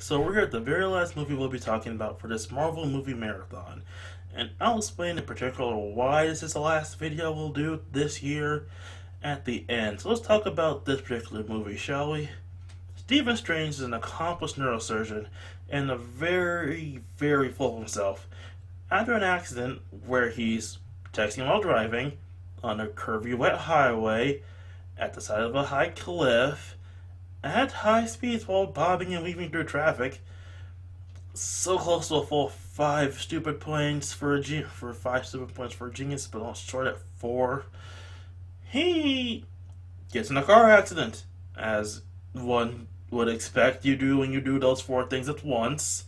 So we're here at the very last movie we'll be talking about for this Marvel movie marathon. And I'll explain in particular why this is the last video we'll do this year at the end. So let's talk about this particular movie, shall we? Stephen Strange is an accomplished neurosurgeon and a very full of himself. After an accident where he's texting while driving on a curvy wet highway at the side of a high cliff at high speeds while bobbing and weaving through traffic, so close to a full five stupid points for a genius, but all short at four. He gets in a car accident, as one would expect you do when you do those four things at once.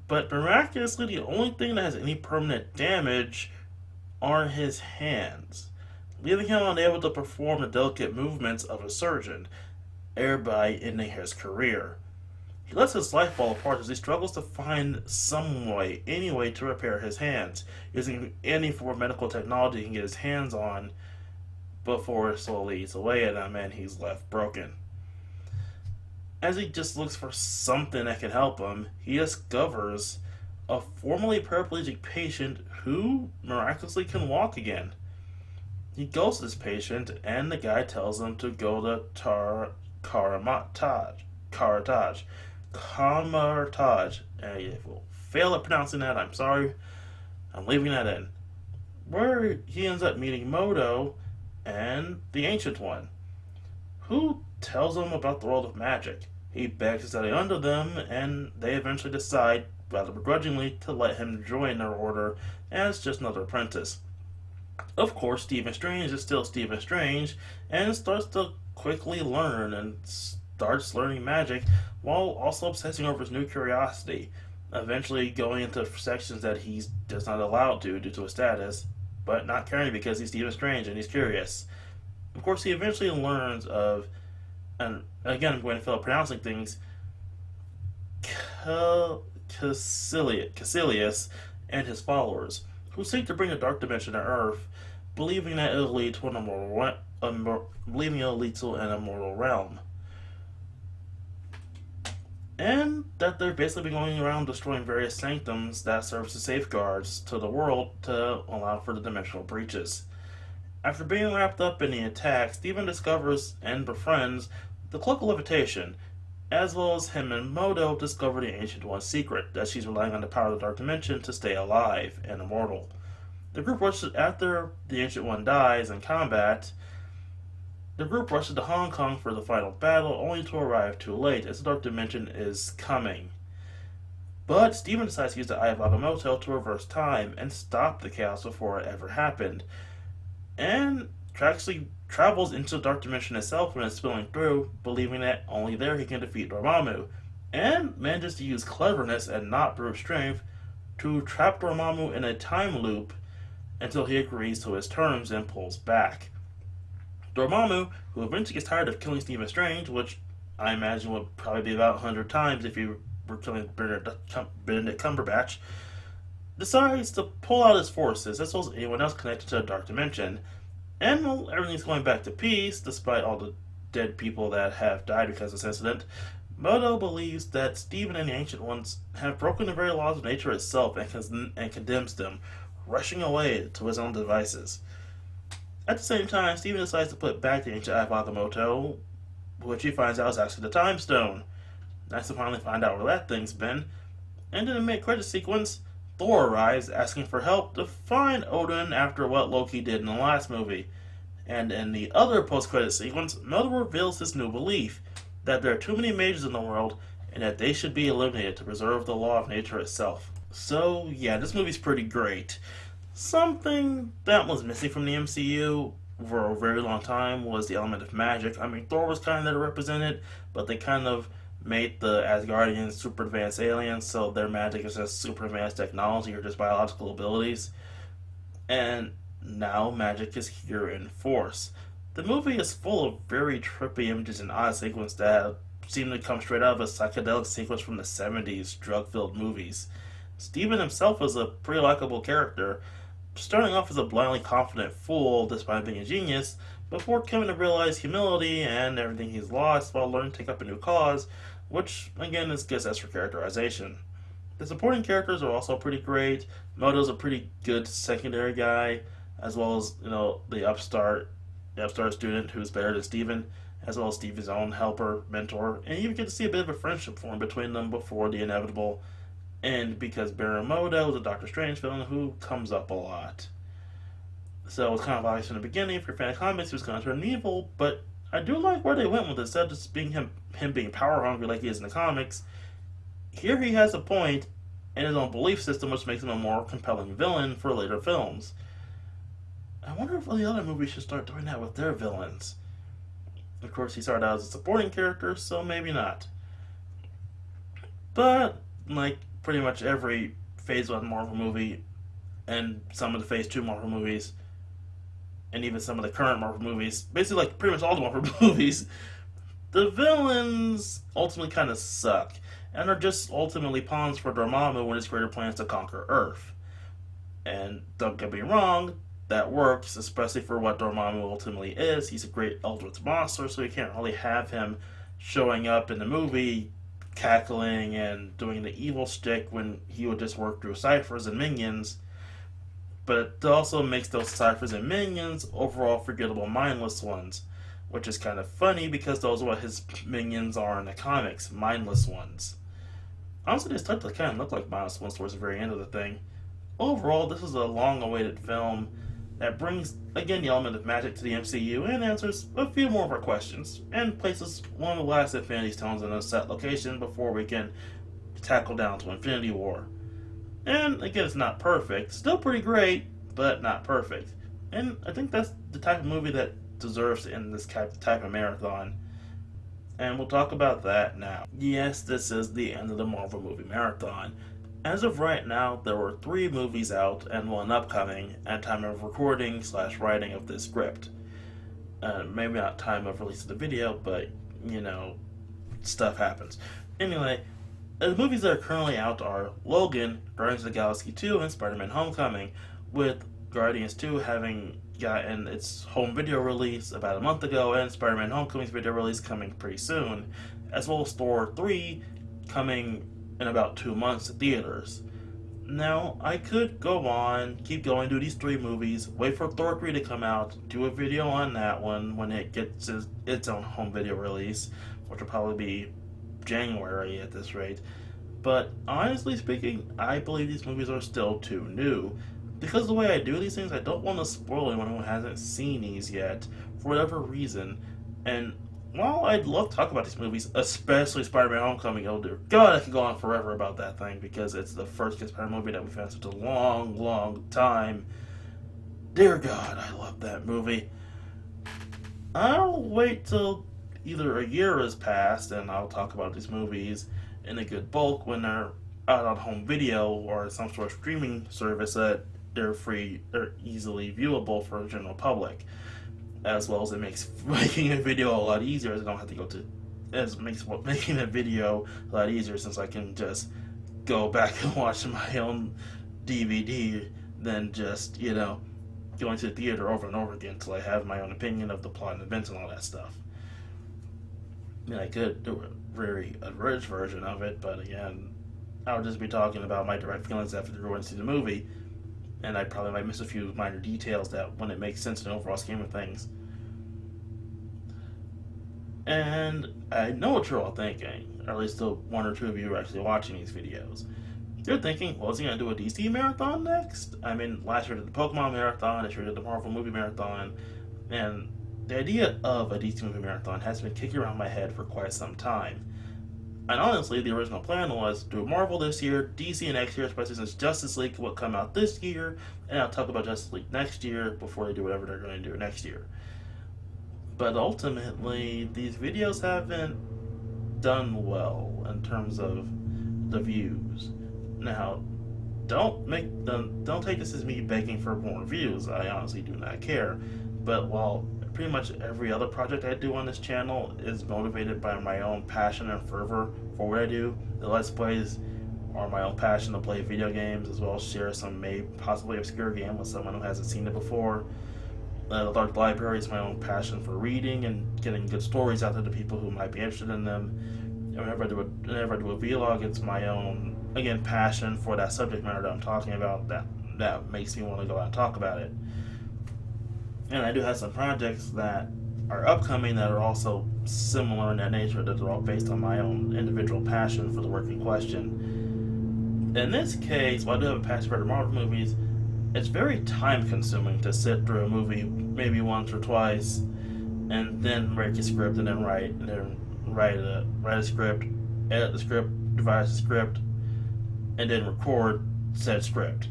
But miraculously, the only thing that has any permanent damage are his hands, leaving him unable to perform the delicate movements of a surgeon, thereby ending his career. He lets his life fall apart as he struggles to find any way to repair his hands, using any form of medical technology he can get his hands on before it slowly eats away at him and he's left broken. As he just looks for something that can help him, he discovers a formerly paraplegic patient who miraculously can walk again. He goes to this patient, and the guy tells him to go to Karatage. Kamartaj. And if we'll fail at pronouncing that, I'm sorry. I'm leaving that in. Where he ends up meeting Modo and the Ancient One, who tells him about the world of magic. He begs to study under them, and they eventually decide, rather begrudgingly, to let him join their order as just another apprentice. Of course, Stephen Strange is still Stephen Strange, and starts to quickly learn and starts learning magic while also obsessing over his new curiosity, eventually going into sections that he's just not allowed to due to his status, but not caring because he's Stephen Strange and he's curious. Of course, he eventually learns of, and again, I'm going to fail at pronouncing things, Caecilius and his followers, who seek to bring a dark dimension to Earth, believing that it'll lead to an immortal realm. And that they're basically going around destroying various sanctums that serve as safeguards to the world to allow for the dimensional breaches. After being wrapped up in the attack, Stephen discovers and befriends the Cloak of Levitation, as well as him and Modo discover the Ancient One's secret, that she's relying on the power of the Dark Dimension to stay alive and immortal. The group rushes after the Ancient One dies in combat. The group rushes to Hong Kong for the final battle, only to arrive too late, as the Dark Dimension is coming. But Stephen decides to use the Eye of Agamotto to reverse time and stop the chaos before it ever happened, and actually travels into the Dark Dimension itself when it's spilling through, believing that only there he can defeat Dormammu, and manages to use cleverness and not brute strength to trap Dormammu in a time loop until he agrees to his terms and pulls back. Dormammu, who eventually gets tired of killing Stephen Strange, which I imagine would probably be about 100 times if you were killing Benedict Cumberbatch, decides to pull out his forces, as well as anyone else connected to the Dark Dimension. And while everything's going back to peace, despite all the dead people that have died because of this incident, Modo believes that Stephen and the Ancient Ones have broken the very laws of nature itself and condemns them, rushing away to his own devices. At the same time, Stephen decides to put back the Ancient Eye of Agamotto, which he finds out is actually the Time Stone. Nice to finally find out where that thing's been. And in the mid-credit sequence, Thor arrives asking for help to find Odin after what Loki did in the last movie. And in the other post-credit sequence, Melda reveals his new belief that there are too many mages in the world and that they should be eliminated to preserve the law of nature itself. So, yeah, this movie's pretty great. Something that was missing from the MCU for a very long time was the element of magic. I mean, Thor was kind of there represented, but they kind of made the Asgardians super advanced aliens, so their magic is just super advanced technology or just biological abilities. And now magic is here in force. The movie is full of very trippy images and odd sequences that seem to come straight out of a psychedelic sequence from the 70s drug-filled movies. Steven himself is a pretty likable character, starting off as a blindly confident fool despite being a genius, before coming to realize humility and everything he's lost while learning to take up a new cause, which again is good as for characterization. The supporting characters are also pretty great. Moto's a pretty good secondary guy, as well as the upstart student who's better than Steven, as well as Steven's own helper, mentor, and you even get to see a bit of a friendship form between them before the inevitable end because Baramoto is a Doctor Strange villain who comes up a lot. So it's kind of obvious from the beginning, if you're a fan of comics, he was going to turn evil, but I do like where they went with it. Instead of just being him being power hungry like he is in the comics, here he has a point in his own belief system, which makes him a more compelling villain for later films. I wonder if the other movies should start doing that with their villains. Of course, he started out as a supporting character, so maybe not. But, like pretty much every Phase 1 Marvel movie, and some of the Phase 2 Marvel movies, and even some of the current Marvel movies, basically like pretty much all the Marvel movies, the villains ultimately kind of suck, and are just ultimately pawns for Dormammu when his greater plans to conquer Earth. And don't get me wrong, that works, especially for what Dormammu ultimately is. He's a great Eldritch monster, so you can't really have him showing up in the movie cackling and doing the evil stick when he would just work through ciphers and minions. But it also makes those ciphers and minions overall forgettable, mindless ones, which is kind of funny because those are what his minions are in the comics, mindless ones. Honestly, they start to kind of look like mindless ones towards the very end of the thing. Overall, this is a long-awaited film that brings, again, the element of magic to the MCU and answers a few more of our questions, and places one of the last Infinity Stones in a set location before we can tackle down to Infinity War. And again, it's not perfect. Still pretty great, but not perfect. And I think that's the type of movie that deserves to end this type of marathon. And we'll talk about that now. Yes, this is the end of the Marvel movie marathon. As of right now, there were 3 movies out and 1 upcoming at time of recording / writing of this script. Maybe not time of release of the video, but, stuff happens. Anyway, the movies that are currently out are Logan, Guardians of the Galaxy 2, and Spider-Man Homecoming, with Guardians 2 having gotten its home video release about a month ago, and Spider-Man Homecoming's video release coming pretty soon, as well as Thor 3 coming in about 2 months to theaters. Now, I could go on, keep going, do these 3 movies, wait for Thor 3 to come out, do a video on that one when it gets its own home video release, which will probably be January at this rate. But honestly speaking, I believe these movies are still too new. Because of the way I do these things, I don't want to spoil anyone who hasn't seen these yet, for whatever reason. And while I'd love to talk about these movies, especially Spider-Man Homecoming, oh dear God, I could go on forever about that thing, because it's the first Spider-Man movie that we've had in such a long, long time. Dear God, I love that movie. I'll wait till either a year has passed and I'll talk about these movies in a good bulk when they're out on home video or some sort of streaming service that they're free or easily viewable for the general public, as well as it makes making a video a lot easier as I don't have to go to as makes making a video a lot easier since I can just go back and watch my own DVD than just going to the theater over and over again until I have my own opinion of the plot and events and all that stuff. I mean, I could do a very abridged version of it, but again, I would just be talking about my direct feelings after going to see the movie, and I probably might miss a few minor details that when it makes sense in the overall scheme of things. And I know what you're all thinking, or at least the 1 or 2 of you who are actually watching these videos. You're thinking, well, is he going to do a DC marathon next? I mean, last year did the Pokemon marathon, this year did the Marvel movie marathon, and the idea of a DC movie marathon has been kicking around my head for quite some time. And honestly, the original plan was to do Marvel this year, DC next year, especially since Justice League will come out this year, and I'll talk about Justice League next year before they do whatever they're going to do next year. But ultimately, these videos haven't done well in terms of the views. Now, don't take this as me begging for more views. I honestly do not care. But while pretty much every other project I do on this channel is motivated by my own passion and fervor for what I do, the Let's Plays are my own passion to play video games, as well as share some possibly obscure game with someone who hasn't seen it before. The large library is my own passion for reading and getting good stories out there to people who might be interested in them. whenever I do a vlog, it's my own, again, passion for that subject matter that I'm talking about that makes me want to go out and talk about it. And I do have some projects that are upcoming that are also similar in that nature, that are all based on my own individual passion for the work in question. In this case, while I do have a passion for the Marvel movies, it's very time consuming to sit through a movie maybe once or twice and then write a script and then write a script, edit the script, devise the script, and then record said script.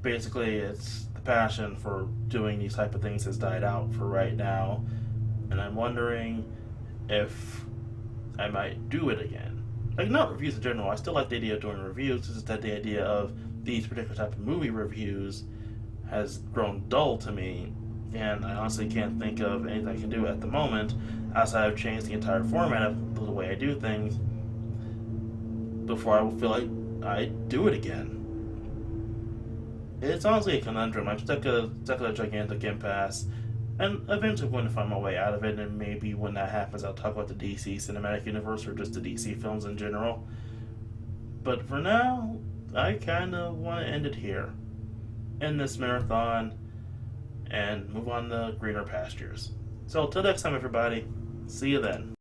Basically, it's the passion for doing these type of things has died out for right now, and I'm wondering if I might do it again. Like, not reviews in general. I still like the idea of doing reviews. It's just that the idea of these particular type of movie reviews has grown dull to me, and I honestly can't think of anything I can do at the moment outside of change the entire format of the way I do things before I feel like I do it again. It's honestly a conundrum. I'm stuck at a gigantic impasse, and eventually I'm going to find my way out of it, and maybe when that happens I'll talk about the DC Cinematic Universe or just the DC films in general. But for now, I kind of want to end it here, end this marathon, and move on to greener pastures. So, till next time, everybody, see you then.